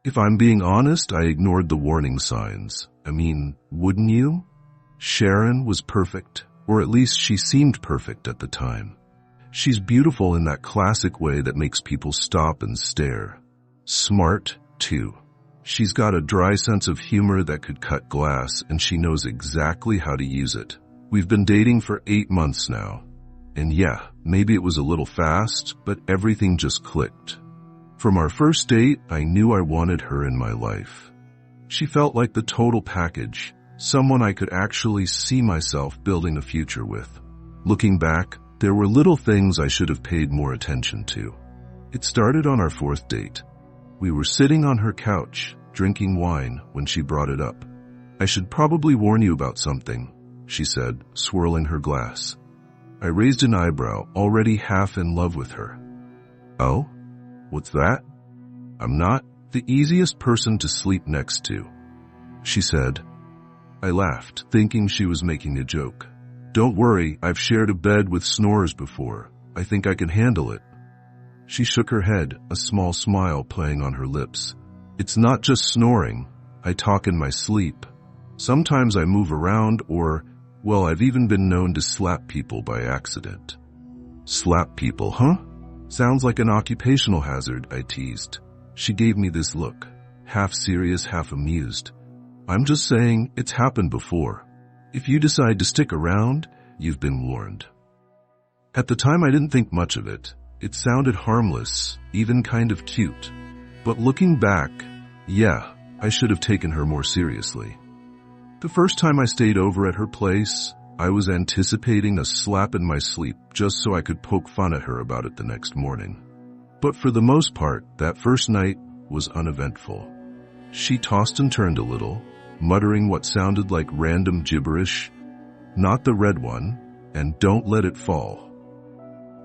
If I'm being honest, I ignored the warning signs. I mean, wouldn't you? Sharon was perfect, or at least she seemed perfect at the time. She's beautiful in that classic way that makes people stop and stare. Smart, too. She's got a dry sense of humor that could cut glass, and she knows exactly how to use it. We've been dating for 8 months now. And yeah, maybe it was a little fast, but everything just clicked. From our first date, I knew I wanted her in my life. She felt like the total package, someone I could actually see myself building a future with. Looking back, there were little things I should have paid more attention to. It started on our 4th date. We were sitting on her couch, drinking wine, when she brought it up. "I should probably warn you about something," she said, swirling her glass. I raised an eyebrow, already half in love with her. "Oh? What's that?" "I'm not the easiest person to sleep next to," she said. I laughed, thinking she was making a joke. "Don't worry, I've shared a bed with snorers before. I think I can handle it." She shook her head, a small smile playing on her lips. "It's not just snoring. I talk in my sleep. Sometimes I move around well, I've even been known to slap people by accident." "Slap people, huh? Sounds like an occupational hazard," I teased. She gave me this look, half serious, half amused. "I'm just saying it's happened before. If you decide to stick around, you've been warned." At the time, I didn't think much of it. It sounded harmless, even kind of cute. But looking back, yeah, I should have taken her more seriously. The first time I stayed over at her place, I was anticipating a slap in my sleep just so I could poke fun at her about it the next morning. But for the most part, that first night was uneventful. She tossed and turned a little, muttering what sounded like random gibberish, "Not the red one," and "Don't let it fall."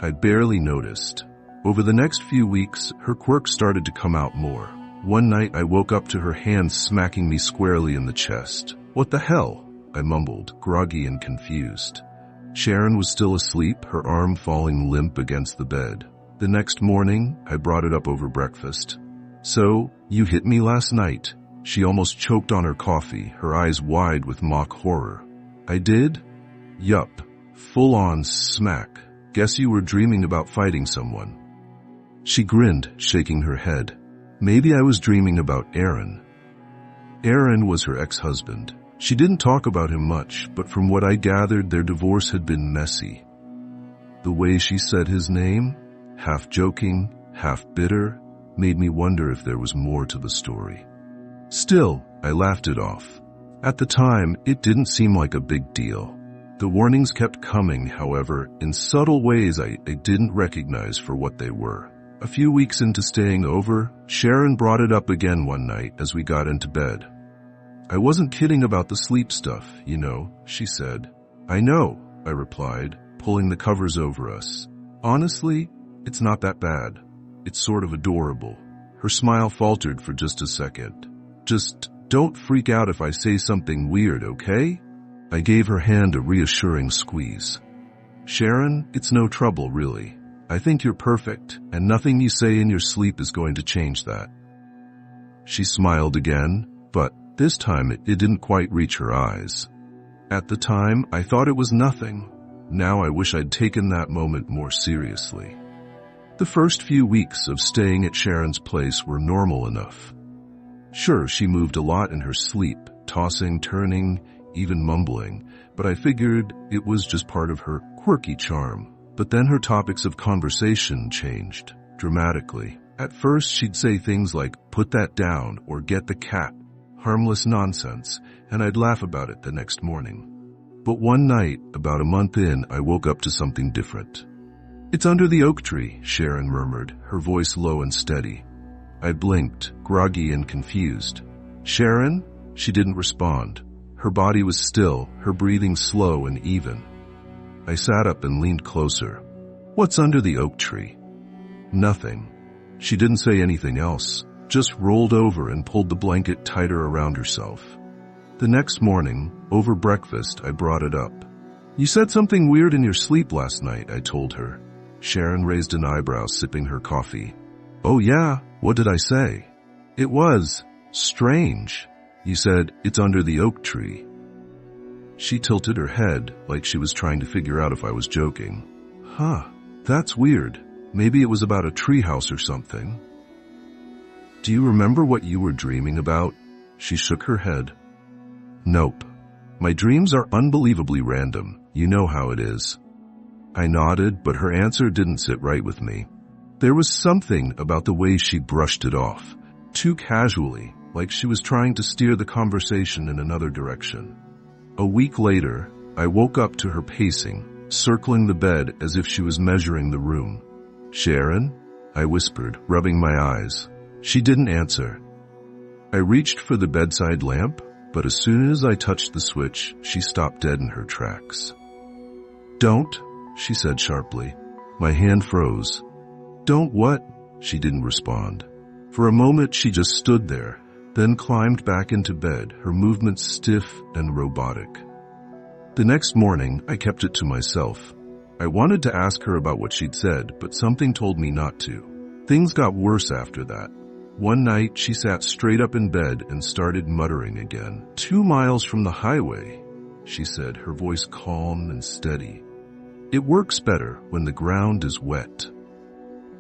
I barely noticed. Over the next few weeks, her quirks started to come out more. One night, I woke up to her hand smacking me squarely in the chest. "What the hell?" I mumbled, groggy and confused. Sharon was still asleep, her arm falling limp against the bed. The next morning, I brought it up over breakfast. "So, you hit me last night?" She almost choked on her coffee, her eyes wide with mock horror. "I did?" "Yup. Full-on smack. Guess you were dreaming about fighting someone." She grinned, shaking her head. "Maybe I was dreaming about Aaron." Aaron was her ex-husband. She didn't talk about him much, but from what I gathered, their divorce had been messy. The way she said his name, half joking, half bitter, made me wonder if there was more to the story. Still, I laughed it off. At the time, it didn't seem like a big deal. The warnings kept coming, however, in subtle ways I didn't recognize for what they were. A few weeks into staying over, Sharon brought it up again one night as we got into bed. "I wasn't kidding about the sleep stuff, you know," she said. "I know," I replied, pulling the covers over us. "Honestly, it's not that bad. It's sort of adorable." Her smile faltered for just a second. "Just don't freak out if I say something weird, okay?" I gave her hand a reassuring squeeze. "Sharon, it's no trouble, really. I think you're perfect, and nothing you say in your sleep is going to change that." She smiled again, but this time it didn't quite reach her eyes. At the time, I thought it was nothing. Now I wish I'd taken that moment more seriously. The first few weeks of staying at Sharon's place were normal enough. Sure, she moved a lot in her sleep, tossing, turning, even mumbling, but I figured it was just part of her quirky charm. But then her topics of conversation changed, dramatically. At first, she'd say things like, "Put that down," or "Get the cat." Harmless nonsense, and I'd laugh about it the next morning. But one night, about a month in, I woke up to something different. "It's under the oak tree," Sharon murmured, her voice low and steady. I blinked, groggy and confused. "Sharon?" She didn't respond. Her body was still, her breathing slow and even. I sat up and leaned closer. "What's under the oak tree?" "Nothing." She didn't say anything else, just rolled over and pulled the blanket tighter around herself. The next morning, over breakfast, I brought it up. "You said something weird in your sleep last night," I told her. Sharon raised an eyebrow, sipping her coffee. "Oh yeah? What did I say?" It was strange. You said, it's under the oak tree. She tilted her head like she was trying to figure out if I was joking. Huh, that's weird. Maybe it was about a treehouse or something. Do you remember what you were dreaming about? She shook her head. Nope. My dreams are unbelievably random. You know how it is. I nodded, but her answer didn't sit right with me. There was something about the way she brushed it off, too casually, like she was trying to steer the conversation in another direction. A week later, I woke up to her pacing, circling the bed as if she was measuring the room. Sharon? I whispered, rubbing my eyes. She didn't answer. I reached for the bedside lamp, but as soon as I touched the switch, she stopped dead in her tracks. Don't, she said sharply. My hand froze. Don't what? She didn't respond. For a moment, she just stood there, then climbed back into bed, her movements stiff and robotic. The next morning, I kept it to myself. I wanted to ask her about what she'd said, but something told me not to. Things got worse after that. One night, she sat straight up in bed and started muttering again. 2 miles from the highway, she said, her voice calm and steady. It works better when the ground is wet.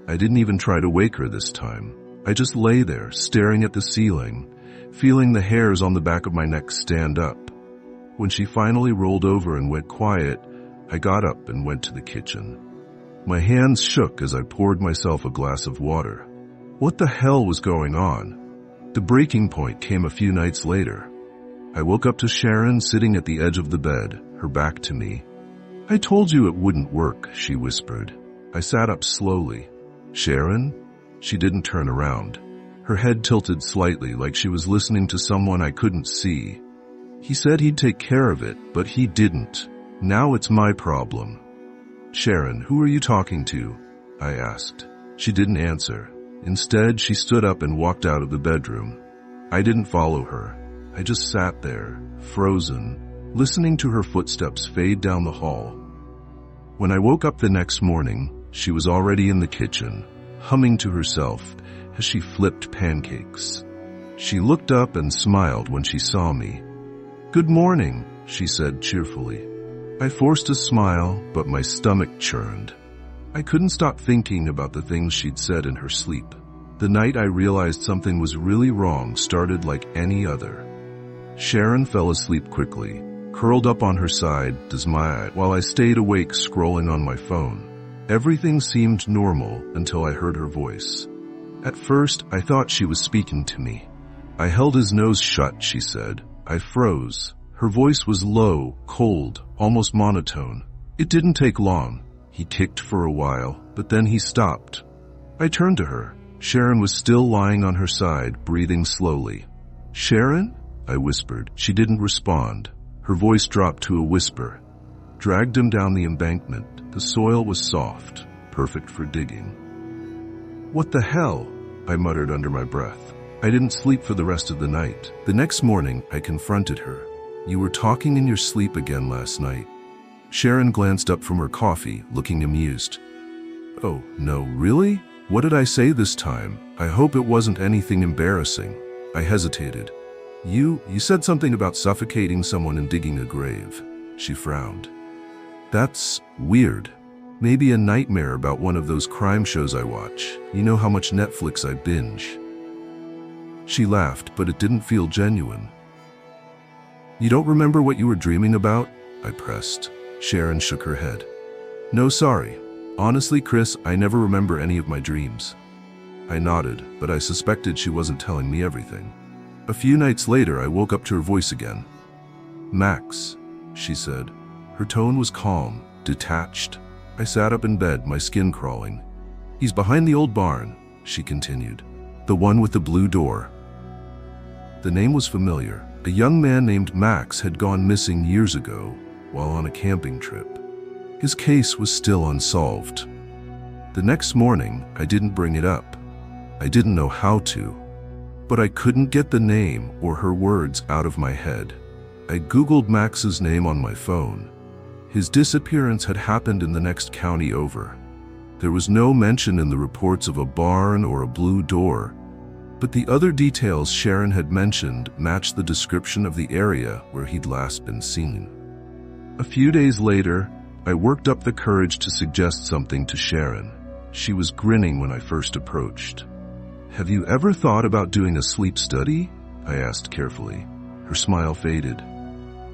I didn't even try to wake her this time. I just lay there, staring at the ceiling, feeling the hairs on the back of my neck stand up. When she finally rolled over and went quiet, I got up and went to the kitchen. My hands shook as I poured myself a glass of water. What the hell was going on? The breaking point came a few nights later. I woke up to Sharon sitting at the edge of the bed, her back to me. I told you it wouldn't work, she whispered. I sat up slowly. Sharon? She didn't turn around. Her head tilted slightly like she was listening to someone I couldn't see. He said he'd take care of it, but he didn't. Now it's my problem. Sharon, who are you talking to? I asked. She didn't answer. Instead, she stood up and walked out of the bedroom. I didn't follow her. I just sat there, frozen, listening to her footsteps fade down the hall. When I woke up the next morning, she was already in the kitchen, humming to herself as she flipped pancakes. She looked up and smiled when she saw me. Good morning, she said cheerfully. I forced a smile, but my stomach churned. I couldn't stop thinking about the things she'd said in her sleep. The night I realized something was really wrong started like any other. Sharon fell asleep quickly, curled up on her side, while I stayed awake scrolling on my phone. Everything seemed normal until I heard her voice. At first, I thought she was speaking to me. I held his nose shut, she said. I froze. Her voice was low, cold, almost monotone. It didn't take long. He ticked for a while, but then he stopped. I turned to her. Sharon was still lying on her side, breathing slowly. Sharon? I whispered. She didn't respond. Her voice dropped to a whisper. Dragged him down the embankment. The soil was soft, perfect for digging. What the hell? I muttered under my breath. I didn't sleep for the rest of the night. The next morning, I confronted her. You were talking in your sleep again last night. Sharon glanced up from her coffee, looking amused. Oh, no, really? What did I say this time? I hope it wasn't anything embarrassing. I hesitated. You said something about suffocating someone and digging a grave. She frowned. That's weird. Maybe a nightmare about one of those crime shows I watch. You know how much Netflix I binge. She laughed, but it didn't feel genuine. You don't remember what you were dreaming about? I pressed. Sharon shook her head. No, sorry. Honestly, Chris, I never remember any of my dreams. I nodded, but I suspected she wasn't telling me everything. A few nights later, I woke up to her voice again. Max, she said. Her tone was calm, detached. I sat up in bed, my skin crawling. He's behind the old barn, she continued. The one with the blue door. The name was familiar. A young man named Max had gone missing years ago while on a camping trip. His case was still unsolved. The next morning, I didn't bring it up. I didn't know how to. But I couldn't get the name or her words out of my head. I Googled Max's name on my phone. His disappearance had happened in the next county over. There was no mention in the reports of a barn or a blue door, But the other details Sharon had mentioned matched the description of the area where he'd last been seen. A few days later, I worked up the courage to suggest something to Sharon. She was grinning when I first approached. "Have you ever thought about doing a sleep study?" I asked carefully. Her smile faded.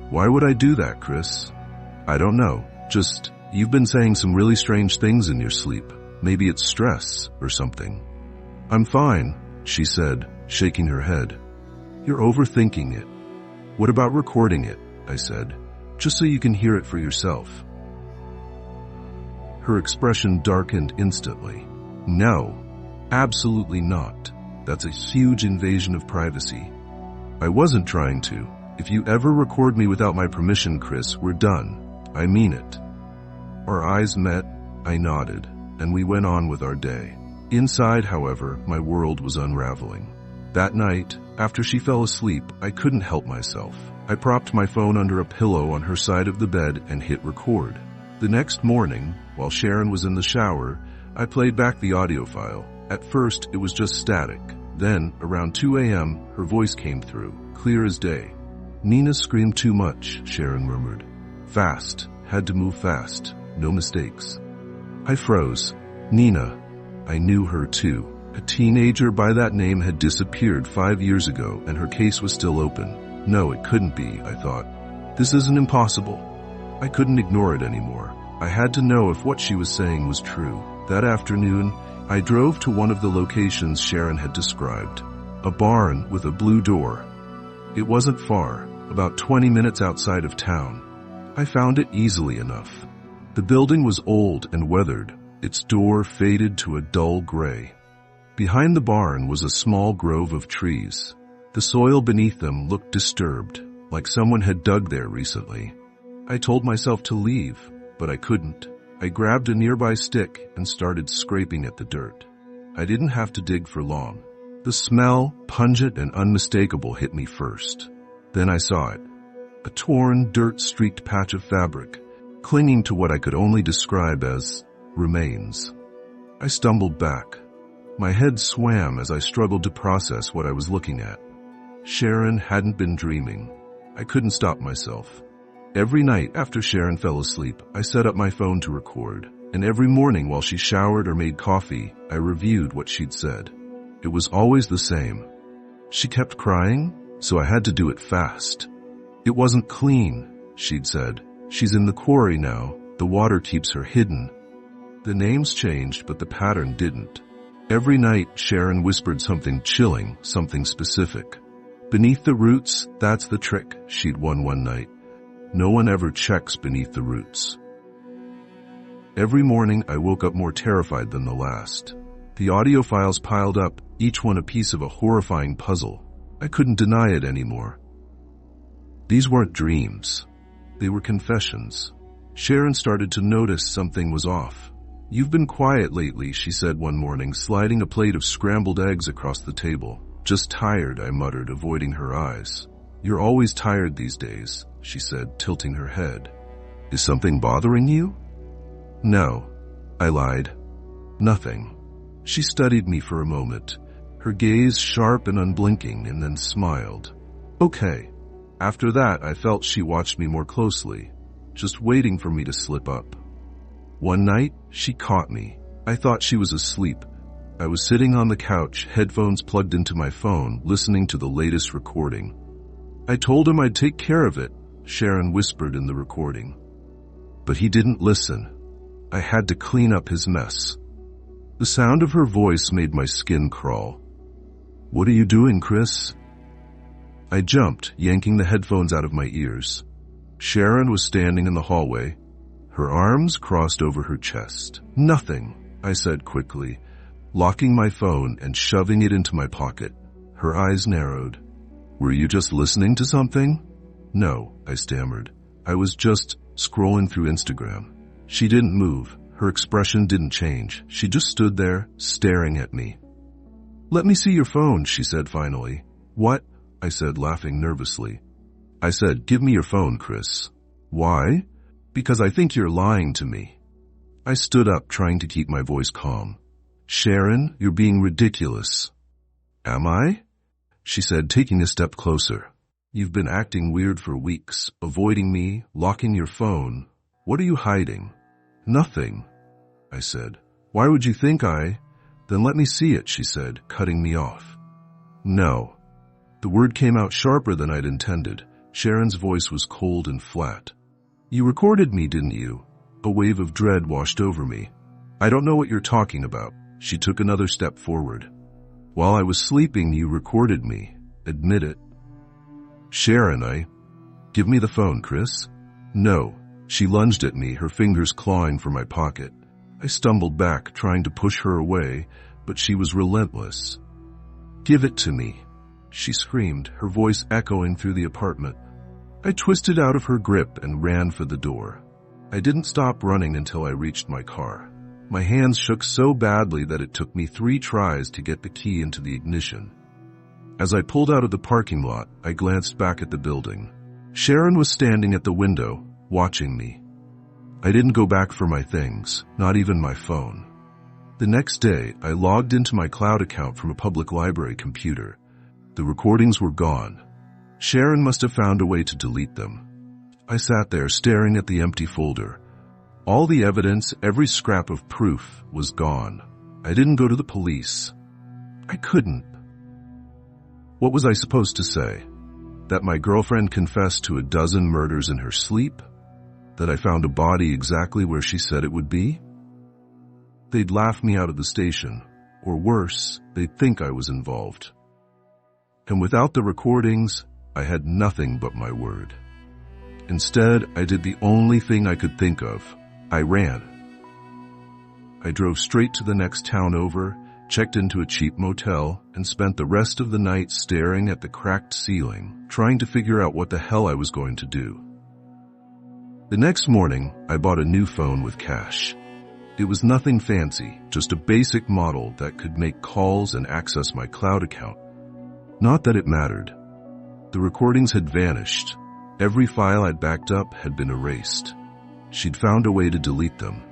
"Why would I do that, Chris?" "I don't know. Just, you've been saying some really strange things in your sleep. Maybe it's stress or something." "I'm fine," she said, shaking her head. "You're overthinking it." "What about recording it?" I said, "just so you can hear it for yourself." Her expression darkened instantly. "No, absolutely not. That's a huge invasion of privacy." "I wasn't trying to. If you ever record me without my permission, Chris, we're done. I mean it." Our eyes met, I nodded, and we went on with our day. Inside, however, my world was unraveling. That night, after she fell asleep, I couldn't help myself. I propped my phone under a pillow on her side of the bed and hit record. The next morning, while Sharon was in the shower, I played back the audio file. At first, it was just static. Then, around 2 a.m., her voice came through, clear as day. "Nina screamed too much," Sharon murmured. "Fast. Had to move fast. No mistakes." I froze. Nina. I knew her too. A teenager by that name had disappeared 5 years ago, and her case was still open. No, it couldn't be, I thought. This isn't impossible. I couldn't ignore it anymore. I had to know if what she was saying was true. That afternoon, I drove to one of the locations Sharon had described. A barn with a blue door. It wasn't far, about 20 minutes outside of town. I found it easily enough. The building was old and weathered, its door faded to a dull gray. Behind the barn was a small grove of trees. The soil beneath them looked disturbed, like someone had dug there recently. I told myself to leave, but I couldn't. I grabbed a nearby stick and started scraping at the dirt. I didn't have to dig for long. The smell, pungent and unmistakable, hit me first. Then I saw it. A torn, dirt-streaked patch of fabric, clinging to what I could only describe as remains. I stumbled back. My head swam as I struggled to process what I was looking at. Sharon hadn't been dreaming. I couldn't stop myself. Every night after Sharon fell asleep, I set up my phone to record, and every morning while she showered or made coffee, I reviewed what she'd said. It was always the same. She kept crying, so I had to do it fast. "It wasn't clean," she'd said. "She's in the quarry now. The water keeps her hidden." The names changed, but the pattern didn't. Every night, Sharon whispered something chilling, something specific. "Beneath the roots, that's the trick," she'd won one night. No one ever checks beneath the roots. Every morning, I woke up more terrified than the last. The audio files piled up, each one a piece of a horrifying puzzle. I couldn't deny it anymore. These weren't dreams. They were confessions. Sharon started to notice something was off. "You've been quiet lately," she said one morning, sliding a plate of scrambled eggs across the table. "Just tired," I muttered, avoiding her eyes. "You're always tired these days," she said, tilting her head. "Is something bothering you?" "No," I lied. "Nothing." She studied me for a moment, her gaze sharp and unblinking, and then smiled. "Okay." After that, I felt she watched me more closely, just waiting for me to slip up. One night, she caught me. I thought she was asleep. I was sitting on the couch, headphones plugged into my phone, listening to the latest recording. "I told him I'd take care of it," Sharon whispered in the recording. But he didn't listen. I had to clean up his mess. The sound of her voice made my skin crawl. "What are you doing, Chris?" I jumped, yanking the headphones out of my ears. Sharon was standing in the hallway, her arms crossed over her chest. "Nothing," I said quickly, locking my phone and shoving it into my pocket. Her eyes narrowed. "Were you just listening to something?" "No," I stammered. "I was just scrolling through Instagram." She didn't move. Her expression didn't change. She just stood there, staring at me. "Let me see your phone," she said finally. "What?" I said, laughing nervously. I said, "Give me your phone, Chris." "Why?" "Because I think you're lying to me." I stood up, trying to keep my voice calm. "Sharon, you're being ridiculous." Am I? She said, taking a step closer. You've been acting weird for weeks, avoiding me, locking your phone. What are you hiding? Nothing, I said. Why would you think I? Then let me see it, she said, cutting me off. No. The word came out sharper than I'd intended. Sharon's voice was cold and flat. You recorded me, didn't you? A wave of dread washed over me. I don't know what you're talking about. She took another step forward. While I was sleeping, you recorded me. Admit it. Sharon, Give me the phone, Chris. No. She lunged at me, her fingers clawing for my pocket. I stumbled back, trying to push her away, but she was relentless. Give it to me, she screamed, her voice echoing through the apartment. I twisted out of her grip and ran for the door. I didn't stop running until I reached my car. My hands shook so badly that it took me 3 tries to get the key into the ignition. As I pulled out of the parking lot, I glanced back at the building. Sharon was standing at the window, watching me. I didn't go back for my things, not even my phone. The next day, I logged into my cloud account from a public library computer. The recordings were gone. Sharon must have found a way to delete them. I sat there staring at the empty folder. All the evidence, every scrap of proof, was gone. I didn't go to the police. I couldn't. What was I supposed to say? That my girlfriend confessed to a dozen murders in her sleep? That I found a body exactly where she said it would be? They'd laugh me out of the station, or worse, they'd think I was involved. And without the recordings, I had nothing but my word. Instead, I did the only thing I could think of. I ran. I drove straight to the next town over, checked into a cheap motel, and spent the rest of the night staring at the cracked ceiling, trying to figure out what the hell I was going to do. The next morning, I bought a new phone with cash. It was nothing fancy, just a basic model that could make calls and access my cloud account. Not that it mattered. The recordings had vanished. Every file I'd backed up had been erased. She'd found a way to delete them.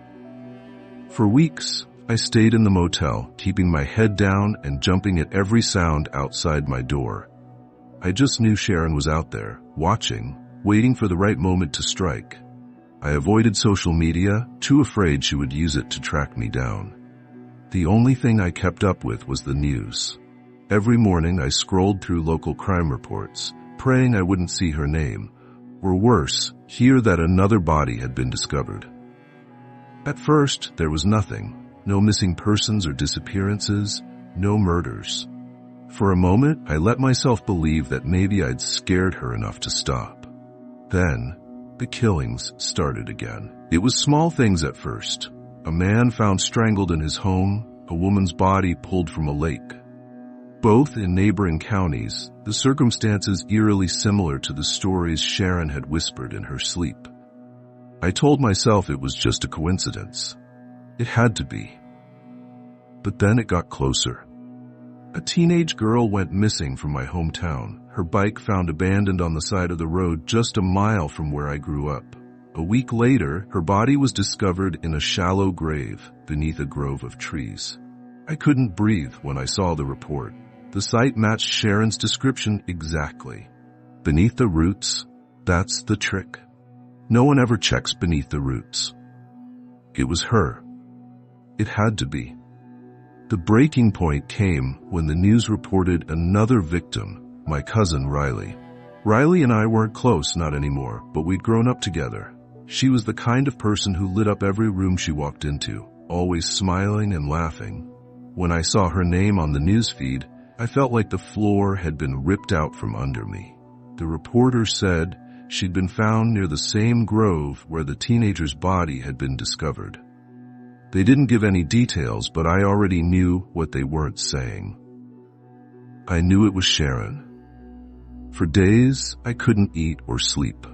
For weeks, I stayed in the motel, keeping my head down and jumping at every sound outside my door. I just knew Sharon was out there, watching, waiting for the right moment to strike. I avoided social media, too afraid she would use it to track me down. The only thing I kept up with was the news. Every morning I scrolled through local crime reports, praying I wouldn't see her name, or worse, hear that another body had been discovered. At first, there was nothing. No missing persons or disappearances, no murders. For a moment, I let myself believe that maybe I'd scared her enough to stop. Then, the killings started again. It was small things at first. A man found strangled in his home, a woman's body pulled from a lake. Both in neighboring counties, the circumstances eerily similar to the stories Sharon had whispered in her sleep. I told myself it was just a coincidence. It had to be. But then it got closer. A teenage girl went missing from my hometown, her bike found abandoned on the side of the road just a mile from where I grew up. A week later, her body was discovered in a shallow grave beneath a grove of trees. I couldn't breathe when I saw the report. The site matched Sharon's description exactly. Beneath the roots, that's the trick. No one ever checks beneath the roots. It was her. It had to be. The breaking point came when the news reported another victim, my cousin Riley. Riley and I weren't close, not anymore, but we'd grown up together. She was the kind of person who lit up every room she walked into, always smiling and laughing. When I saw her name on the news feed, I felt like the floor had been ripped out from under me. The reporter said she'd been found near the same grove where the teenager's body had been discovered. They didn't give any details, but I already knew what they weren't saying. I knew it was Sharon. For days, I couldn't eat or sleep.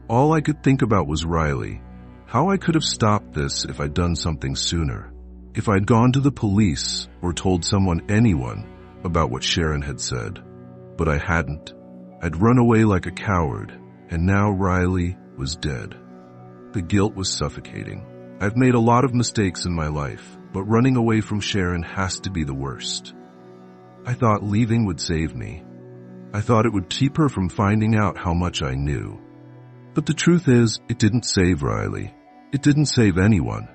All I could think about was Riley, how I could have stopped this if I'd done something sooner. If I'd gone to the police or told anyone, about what Sharon had said. But I hadn't. I'd run away like a coward, and now Riley was dead. The guilt was suffocating. I've made a lot of mistakes in my life, but running away from Sharon has to be the worst. I thought leaving would save me. I thought it would keep her from finding out how much I knew. But the truth is, it didn't save Riley. It didn't save anyone.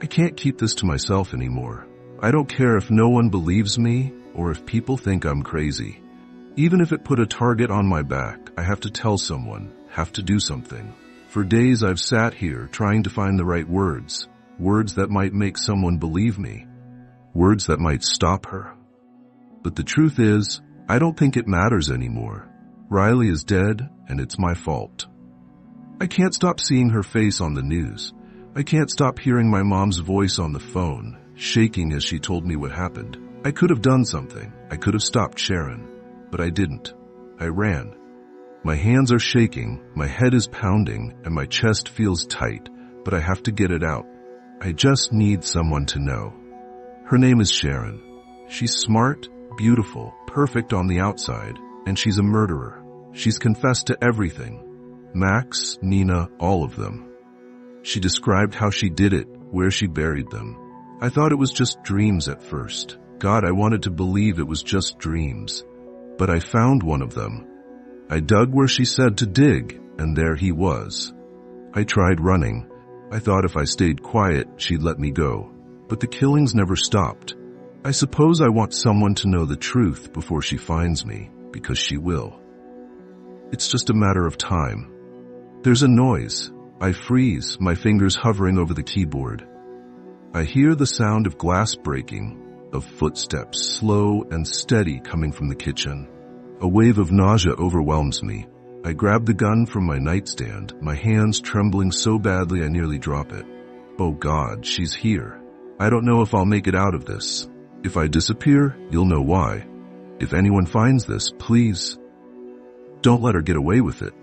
I can't keep this to myself anymore. I don't care if no one believes me or if people think I'm crazy. Even if it put a target on my back, I have to tell someone, have to do something. For days I've sat here trying to find the right words that might make someone believe me, words that might stop her. But the truth is, I don't think it matters anymore. Riley is dead, and it's my fault. I can't stop seeing her face on the news. I can't stop hearing my mom's voice on the phone, shaking as she told me what happened. I could have done something. I could have stopped Sharon, but I didn't. I ran. My hands are shaking, my head is pounding, and my chest feels tight, but I have to get it out. I just need someone to know. Her name is Sharon. She's smart, beautiful, perfect on the outside, and she's a murderer. She's confessed to everything. Max, Nina, all of them. She described how she did it, where she buried them. I thought it was just dreams at first. God, I wanted to believe it was just dreams. But I found one of them. I dug where she said to dig, and there he was. I tried running. I thought if I stayed quiet, she'd let me go. But the killings never stopped. I suppose I want someone to know the truth before she finds me, because she will. It's just a matter of time. There's a noise. I freeze, my fingers hovering over the keyboard. I hear the sound of glass breaking, of footsteps, slow and steady, coming from the kitchen. A wave of nausea overwhelms me. I grab the gun from my nightstand, my hands trembling so badly I nearly drop it. Oh God, she's here. I don't know if I'll make it out of this. If I disappear, you'll know why. If anyone finds this, please, don't let her get away with it.